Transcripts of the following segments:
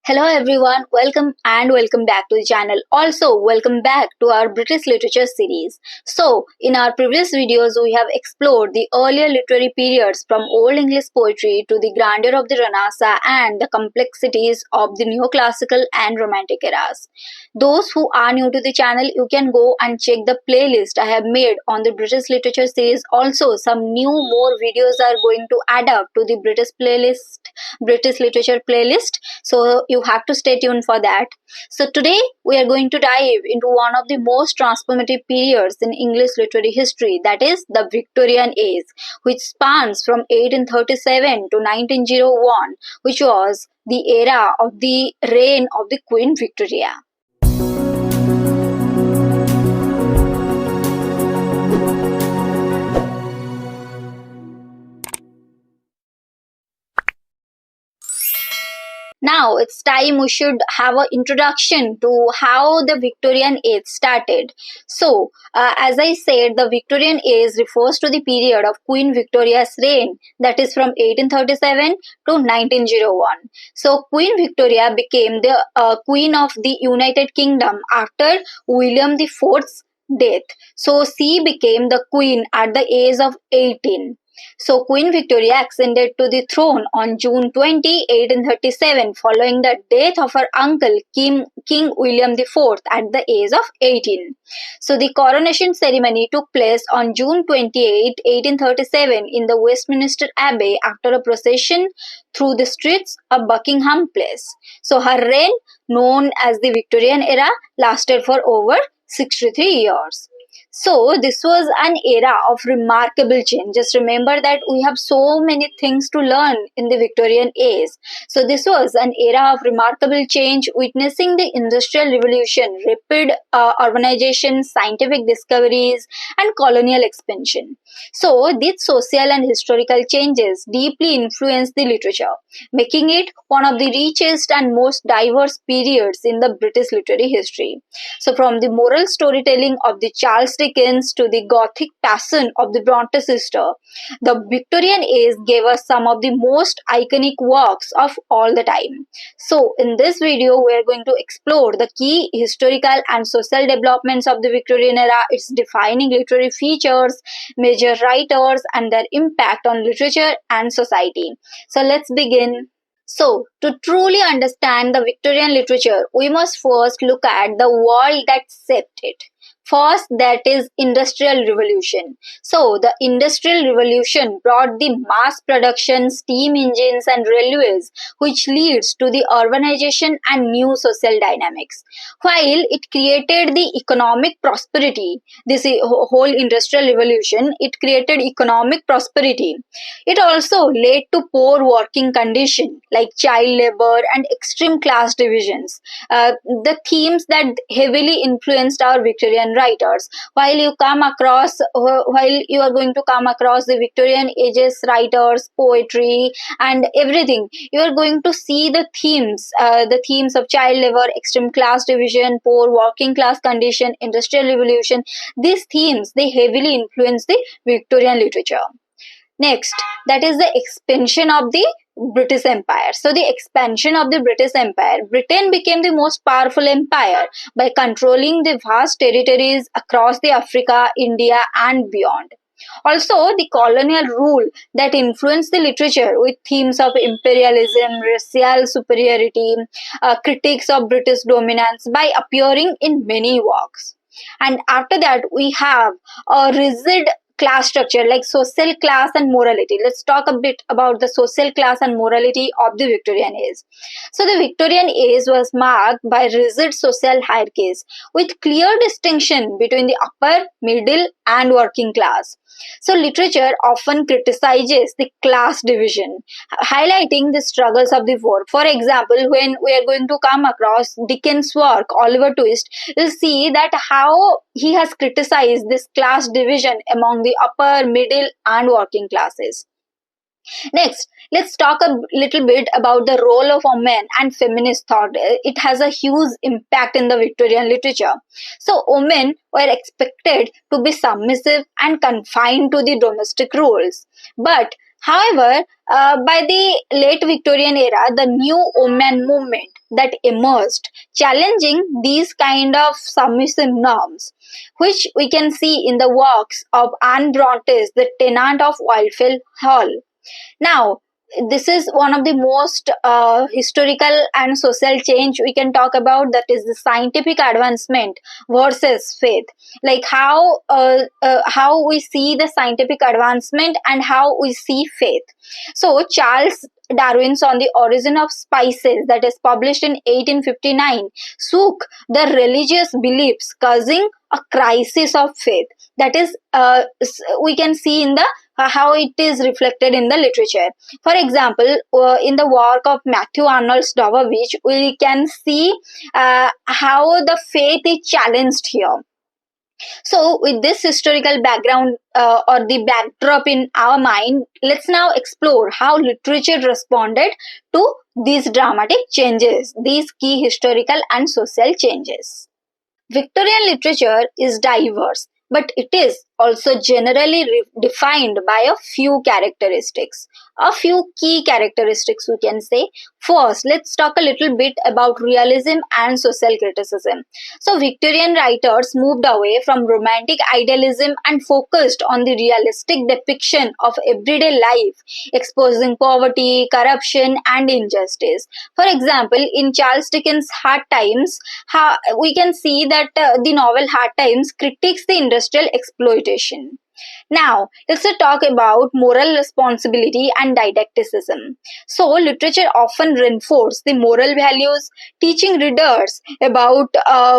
Hello everyone, welcome back to the channel. Also, welcome back to our British literature series. So, in our previous videos, we have explored the earlier literary periods from Old English poetry to the grandeur of the Renaissance and the complexities of the neoclassical and Romantic eras. Those who are new to the channel, you can go and check the playlist I have made on the British literature series. Also, some more videos are going to add up to the British literature playlist. So you have to stay tuned for that. So today we are going to dive into one of the most transformative periods in English literary history, that is the Victorian Age, which spans from 1837 to 1901, which was the era of the reign of the Queen Victoria. Now it's time we should have an introduction to how the Victorian Age started. So, as I said, the Victorian Age refers to the period of Queen Victoria's reign, that is from 1837 to 1901. So, Queen Victoria became the Queen of the United Kingdom after William IV's death. So, she became the Queen at the age of 18. So Queen Victoria ascended to the throne on June 20, 1837, following the death of her uncle King William IV at the age of 18. So the coronation ceremony took place on June 28, 1837 in the Westminster Abbey after a procession through the streets of Buckingham Palace. So her reign, known as the Victorian era, lasted for over 63 years. So this was an era of remarkable change. Just remember that we have so many things to learn in the Victorian age. So this was an era of remarkable change, witnessing the Industrial Revolution, rapid urbanization, scientific discoveries, and colonial expansion. So these social and historical changes deeply influenced the literature, making it one of the richest and most diverse periods in the British literary history. So from the moral storytelling of the Charles Dickens to the Gothic passion of the Brontë sister, the Victorian age gave us some of the most iconic works of all the time. So in this video, we are going to explore the key historical and social developments of the Victorian era, its defining literary features, major writers, and their impact on literature and society. So let's begin. So, to truly understand the Victorian literature, we must first look at the world that shaped it. First, that is Industrial Revolution. So, the Industrial Revolution brought the mass production, steam engines and railways, which leads to the urbanization and new social dynamics. While it created the economic prosperity, this whole Industrial Revolution, it created economic prosperity. It also led to poor working conditions like child labor and extreme class divisions, the themes that heavily influenced our Victorian writers. While you are going to come across the Victorian ages writers, poetry, and everything, you are going to see the themes of child labor, extreme class division, poor working class condition, industrial revolution. These themes, they heavily influence the Victorian literature. Next, that is the expansion of the British Empire. So the expansion of the British Empire, Britain became the most powerful empire by controlling the vast territories across the Africa, India and beyond. Also, the colonial rule that influenced the literature with themes of imperialism, racial superiority, critiques of British dominance by appearing in many works. And after that, we have a rigid class structure like social class and morality. Let's talk a bit about the social class and morality of the Victorian age. So the Victorian age was marked by rigid social hierarchies with clear distinction between the upper, middle and working class. So literature often criticizes the class division, highlighting the struggles of the poor. For example, when we are going to come across Dickens' work, Oliver Twist, you'll see that how he has criticized this class division among the upper, middle and working classes. Next, let's talk a little bit about the role of women and feminist thought. It has a huge impact in the Victorian literature. So, women were expected to be submissive and confined to the domestic roles. But however, by the late Victorian era, the new woman movement that emerged, challenging these kind of submissive norms, which we can see in the works of Anne Bronte's The Tenant of Wildfell Hall. Now, this is one of the most historical and social change we can talk about, that is the scientific advancement versus faith, like how we see the scientific advancement and how we see faith. So Charles Darwin's On the Origin of Species, that is published in 1859, shook the religious beliefs, causing a crisis of faith. That is, we can see in the how it is reflected in the literature. For example, in the work of Matthew Arnold's Dovavitch, we can see how the faith is challenged here. So, with this historical background or the backdrop in our mind, let's now explore how literature responded to these dramatic changes, these key historical and social changes. Victorian literature is diverse, but it is also generally defined by a few characteristics, a few key characteristics we can say. First, let's talk a little bit about realism and social criticism. So Victorian writers moved away from romantic idealism and focused on the realistic depiction of everyday life, exposing poverty, corruption and injustice. For example, in Charles Dickens' Hard Times, we can see that the novel Hard Times critiques the industrial exploitation. Now, let's talk about moral responsibility and didacticism. So, literature often reinforces the moral values, teaching readers about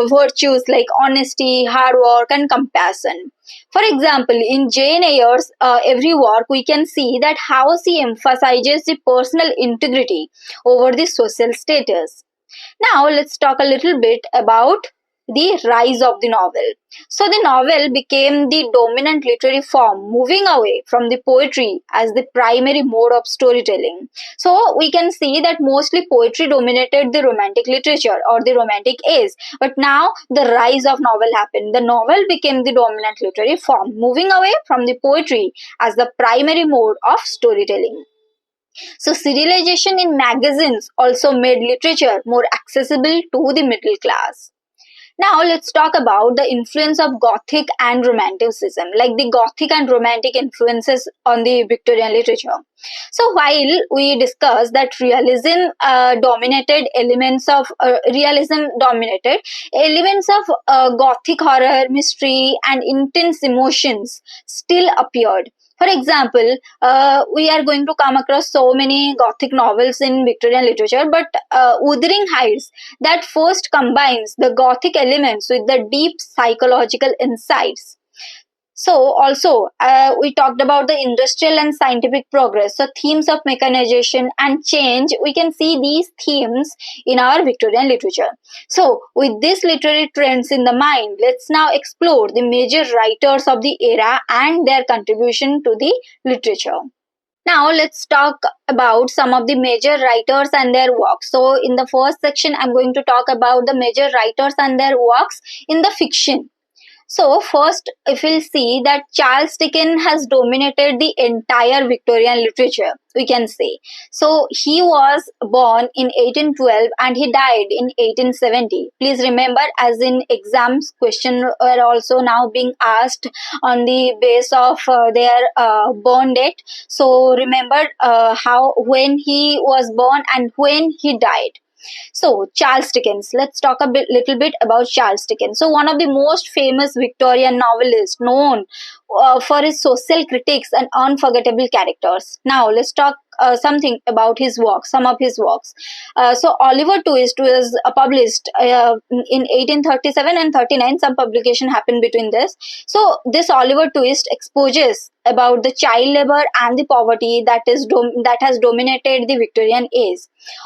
virtues like honesty, hard work, and compassion. For example, in Jane Eyre's every work, we can see that how she emphasizes the personal integrity over the social status. Now, let's talk a little bit about the rise of the novel. So the novel became the dominant literary form, moving away from the poetry as the primary mode of storytelling. So we can see that mostly poetry dominated the romantic literature or the romantic age, but now the rise of novel happened. The novel became the dominant literary form, moving away from the poetry as the primary mode of storytelling. So serialization in magazines also made literature more accessible to the middle class. Now let's talk about the influence of Gothic and Romanticism, like the Gothic and Romantic influences on the Victorian literature. So while we discussed that realism dominated elements of Gothic horror, mystery, and intense emotions still appeared. For example, we are going to come across so many Gothic novels in Victorian literature, but Wuthering Heights, that first combines the Gothic elements with the deep psychological insights. So also, we talked about the industrial and scientific progress. So themes of mechanization and change, we can see these themes in our Victorian literature. So with these literary trends in the mind, let's now explore the major writers of the era and their contribution to the literature. Now let's talk about some of the major writers and their works. So in the first section, I'm going to talk about the major writers and their works in the fiction. So first, if we'll see that Charles Dickens has dominated the entire Victorian literature, we can say. So he was born in 1812 and he died in 1870. Please remember, as in exams, questions are also now being asked on the base of their born date. So remember when he was born and when he died. So Charles Dickens, let's talk little bit about Charles Dickens. So one of the most famous Victorian novelists, known for his social critiques and unforgettable characters. Now let's talk something about his work, some of his works. So Oliver Twist was published in 1837 and 39. Some publication happened between this. So this Oliver Twist exposes about the child labor and the poverty that has dominated the Victorian age.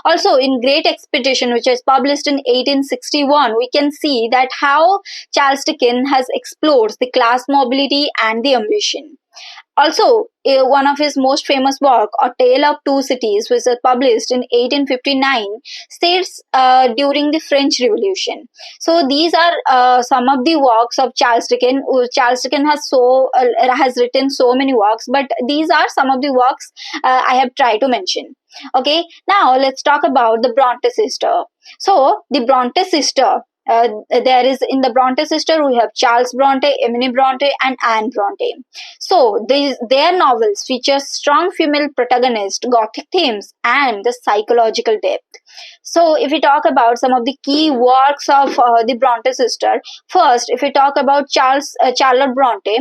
Also in Great Expectation, which was published in 1861, we can see that how Charles Dickens has explored the class mobility and the ambition. Also, one of his most famous work, A Tale of Two Cities, which was published in 1859, states during the French Revolution. So these are some of the works of Charles Dickens. Charles Dickens has written so many works, but these are some of the works I have tried to mention. Okay, now let's talk about the Brontë sister. So the Brontë sister, there is in the Brontë sister we have Charles Brontë, Emily Brontë, and Anne Brontë. So their novels feature strong female protagonists, gothic themes, and the psychological depth. So if we talk about some of the key works of the Brontë sister, first if we talk about Charlotte Brontë.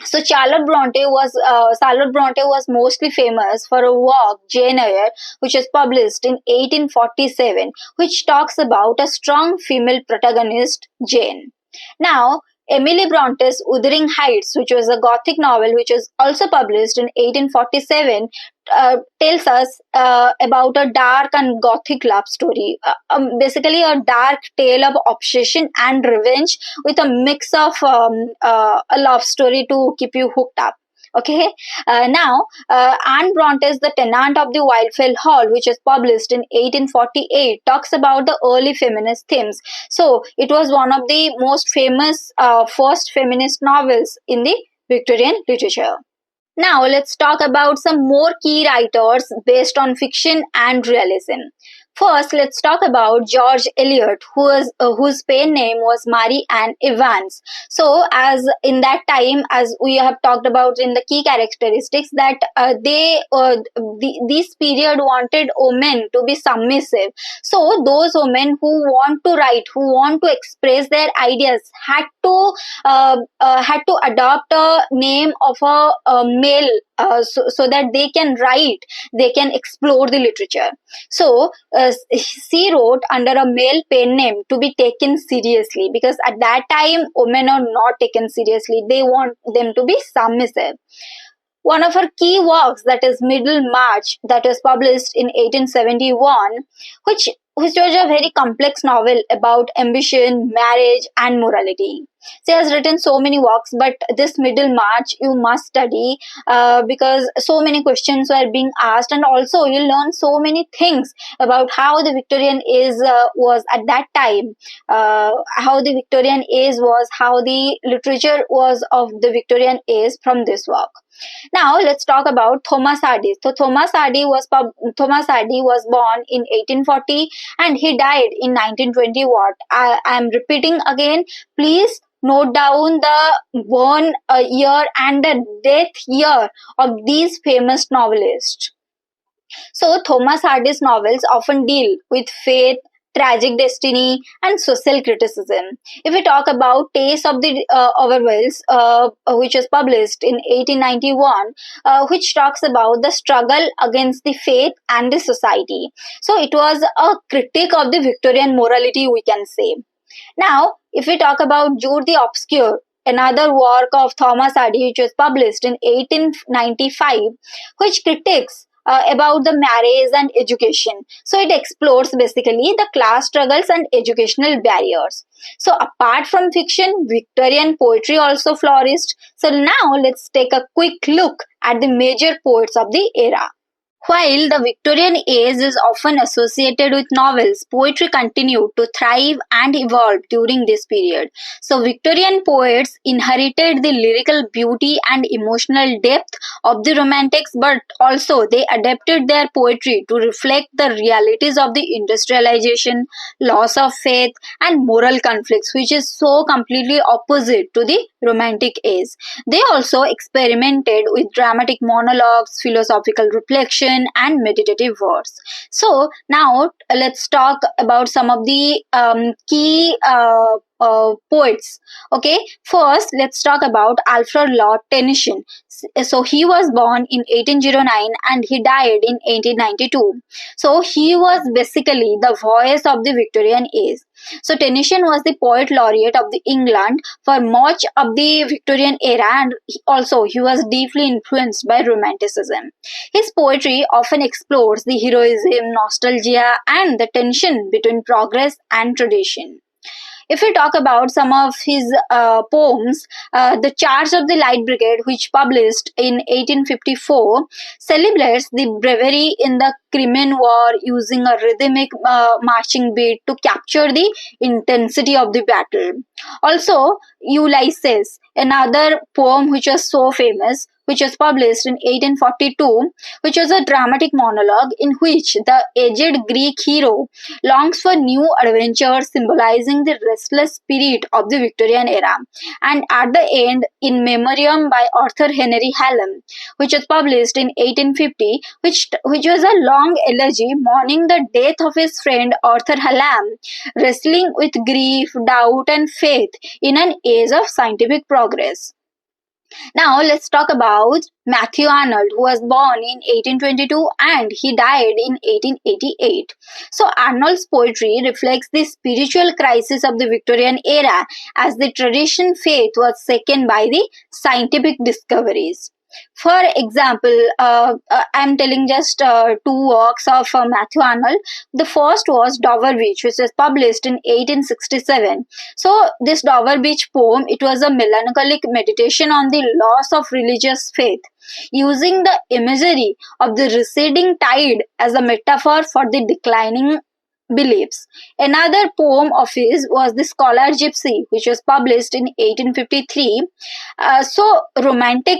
So Charlotte Brontë was mostly famous for a work Jane Eyre, which was published in 1847, which talks about a strong female protagonist, Jane. Now, Emily Bronte's Wuthering Heights, which was a Gothic novel which was also published in 1847, tells us about a dark and Gothic love story. Basically, a dark tale of obsession and revenge with a mix of a love story to keep you hooked up. Okay, now Anne Bronte's The Tenant of the Wildfell Hall, which was published in 1848, talks about the early feminist themes. So it was one of the most famous first feminist novels in the Victorian literature. Now let's talk about some more key writers based on fiction and realism. First, let's talk about George Eliot, whose pen name was Mary Ann Evans. So, as in that time, as we have talked about in the key characteristics, that this period wanted women to be submissive. So, those women who want to write, who want to express their ideas, had to adopt a name of a male, so that they can write, they can explore the literature. So she wrote under a male pen name to be taken seriously, because at that time women are not taken seriously. They want them to be submissive. One of her key works, that is Middlemarch, that was published in 1871, which was a very complex novel about ambition, marriage, and morality. She has written so many works, but this Middlemarch you must study because so many questions were being asked, and also you learn so many things about how the Victorian age was at that time, how the Victorian age was, how the literature was of the Victorian age from this work. Now let's talk about Thomas Hardy. So Thomas Hardy was born in 1840 and he died in 1920. What I am repeating again, please note down the born year and the death year of these famous novelists. So Thomas Hardy's novels often deal with faith, tragic destiny, and social criticism. If we talk about Tales of the Overwhelms, which was published in 1891, which talks about the struggle against the faith and the society. So it was a critique of the Victorian morality, we can say. Now, if we talk about Jude the Obscure, another work of Thomas Hardy, which was published in 1895, which critiques about the marriage and education. So it explores basically the class struggles and educational barriers. So apart from fiction, Victorian poetry also flourished. So now let's take a quick look at the major poets of the era. While the Victorian age is often associated with novels, poetry continued to thrive and evolve during this period. So Victorian poets inherited the lyrical beauty and emotional depth of the Romantics, but also they adapted their poetry to reflect the realities of the industrialization, loss of faith, and moral conflicts, which is so completely opposite to the Romantic age. They also experimented with dramatic monologues, philosophical reflection, and meditative verse. So now let's talk about some of the key poets. Okay, first let's talk about Alfred Tennyson. So he was born in 1809 and he died in 1892. So he was basically the voice of the Victorian age. So Tennyson was the poet laureate of the England for much of the Victorian era, and also he was deeply influenced by Romanticism. His poetry often explores the heroism, nostalgia, and the tension between progress and tradition. If we talk about some of his poems, The Charge of the Light Brigade, which published in 1854, celebrates the bravery in the Crimean War using a rhythmic marching beat to capture the intensity of the battle. Also, Ulysses, another poem which was so famous, which was published in 1842, which was a dramatic monologue in which the aged Greek hero longs for new adventures, symbolizing the restless spirit of the Victorian era. And at the end, In Memoriam by Arthur Henry Hallam, which was published in 1850, which was a long elegy mourning the death of his friend Arthur Hallam, wrestling with grief, doubt, and faith in an age of scientific progress. Now let's talk about Matthew Arnold, who was born in 1822 and he died in 1888. So Arnold's poetry reflects the spiritual crisis of the Victorian era as the tradition faith was shaken by the scientific discoveries. For example, I'm telling just two works of Matthew Arnold. The first was Dover Beach, which was published in 1867. So this Dover Beach poem, it was a melancholic meditation on the loss of religious faith, using the imagery of the receding tide as a metaphor for the declining beliefs. Another poem of his was The Scholar Gypsy, which was published in 1853. So romantic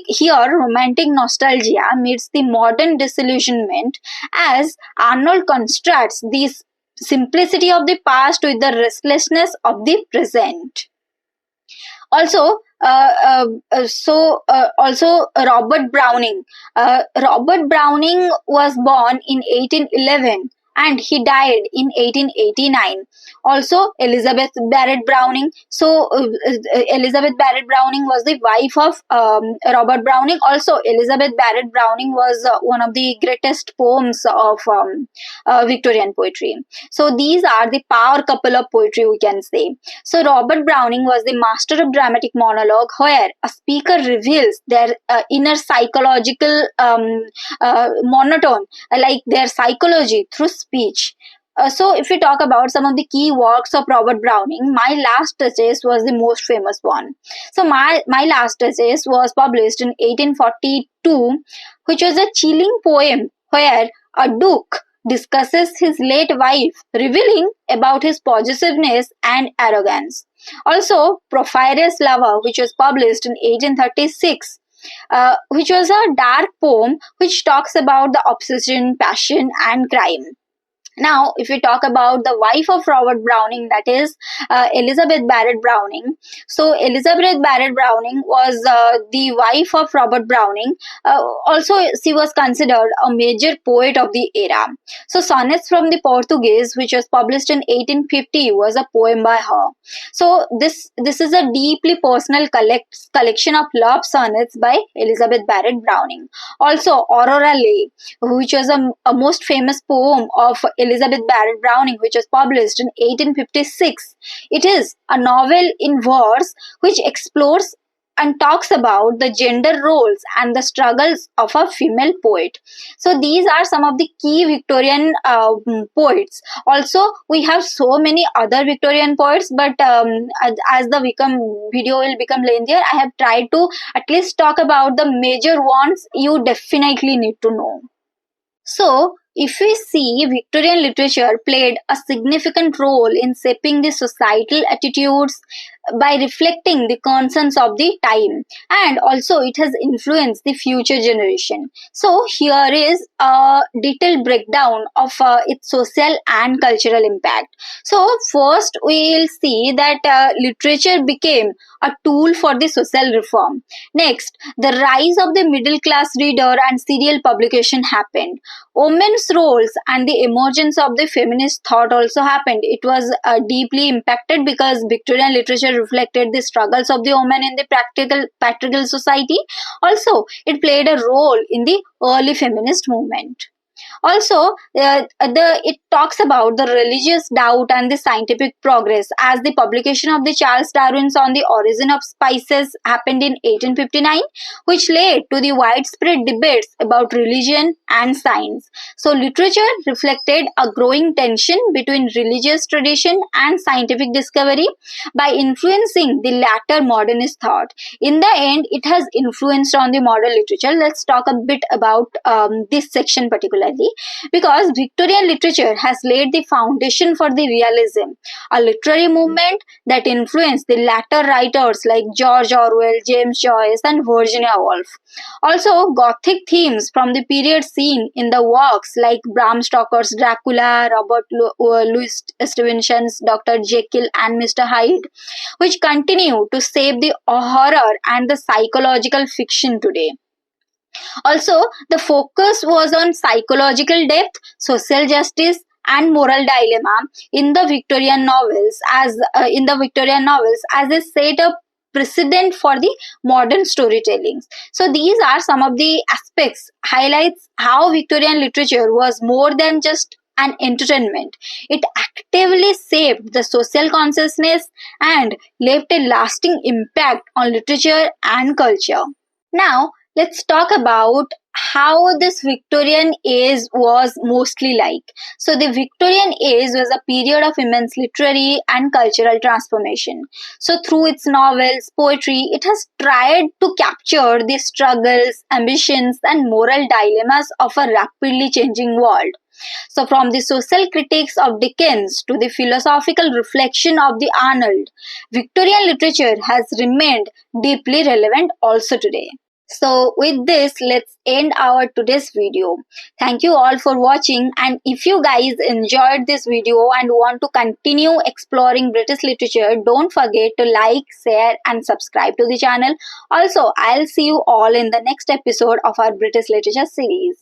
nostalgia meets the modern disillusionment as Arnold contrasts the simplicity of the past with the restlessness of the present. Also, Robert Browning. Robert Browning was born in 1811 and he died in 1889. Also, Elizabeth Barrett Browning. So, Elizabeth Barrett Browning was the wife of Robert Browning. Also, Elizabeth Barrett Browning was one of the greatest poems of Victorian poetry. So, these are the power couple of poetry, we can say. So, Robert Browning was the master of dramatic monologue, where a speaker reveals their inner psychological monotone, like their psychology through speech. So if we talk about some of the key works of Robert Browning, My Last Touches was the most famous one. So My Last Touches was published in 1842, which was a chilling poem where a duke discusses his late wife, revealing about his possessiveness and arrogance. Also, Porphyria's Lover, which was published in 1836, which was a dark poem which talks about the obsession, passion, and crime. Now, if we talk about the wife of Robert Browning, that is Elizabeth Barrett Browning. So, Elizabeth Barrett Browning was the wife of Robert Browning. Also, she was considered a major poet of the era. So, Sonnets from the Portuguese, which was published in 1850, was a poem by her. So, this is a deeply personal collection of love sonnets by Elizabeth Barrett Browning. Also, Aurora Leigh, which was a most famous poem of Elizabeth Barrett Browning, which was published in 1856. It is a novel in verse which explores and talks about the gender roles and the struggles of a female poet. So these are some of the key Victorian poets. Also, we have so many other Victorian poets, but as the video will become lengthier, I have tried to at least talk about the major ones you definitely need to know. So, if we see, Victorian literature played a significant role in shaping the societal attitudes by reflecting the concerns of the time, and also it has influenced the future generation. So here is a detailed breakdown of its social and cultural impact. So first we will see that literature became a tool for the social reform. Next, the rise of the middle class reader and serial publication happened. Women's roles and the emergence of the feminist thought also happened. It was deeply impacted because Victorian literature reflected the struggles of the women in the patriarchal society. Also, it played a role in the early feminist movement. Also, it talks about the religious doubt and the scientific progress, as the publication of the Charles Darwin's On the Origin of Species happened in 1859, which led to the widespread debates about religion and science. So, literature reflected a growing tension between religious tradition and scientific discovery by influencing the latter modernist thought. In the end, it has influenced on the modern literature. Let's talk a bit about this section particularly. particularly because Victorian literature has laid the foundation for the realism, a literary movement that influenced the latter writers like George Orwell, James Joyce, and Virginia Woolf. Also, Gothic themes from the period seen in the works like Bram Stoker's Dracula, Robert Louis Stevenson's Dr. Jekyll and Mr. Hyde, which continue to shape the horror and the psychological fiction today. Also, the focus was on psychological depth, social justice, and moral dilemma in the Victorian novels as they set a precedent for the modern storytelling. So these are some of the aspects highlights how Victorian literature was more than just an entertainment. It actively shaped the social consciousness and left a lasting impact on literature and culture. Now, let's talk about how this Victorian age was mostly like. So, the Victorian age was a period of immense literary and cultural transformation. So, through its novels, poetry, it has tried to capture the struggles, ambitions, and moral dilemmas of a rapidly changing world. So, from the social critiques of Dickens to the philosophical reflection of the Arnold, Victorian literature has remained deeply relevant also today. So with this, let's end our today's video. Thank you all for watching, and if you guys enjoyed this video and want to continue exploring British literature, don't forget to like, share and subscribe to the channel. Also, I'll see you all in the next episode of our British literature series.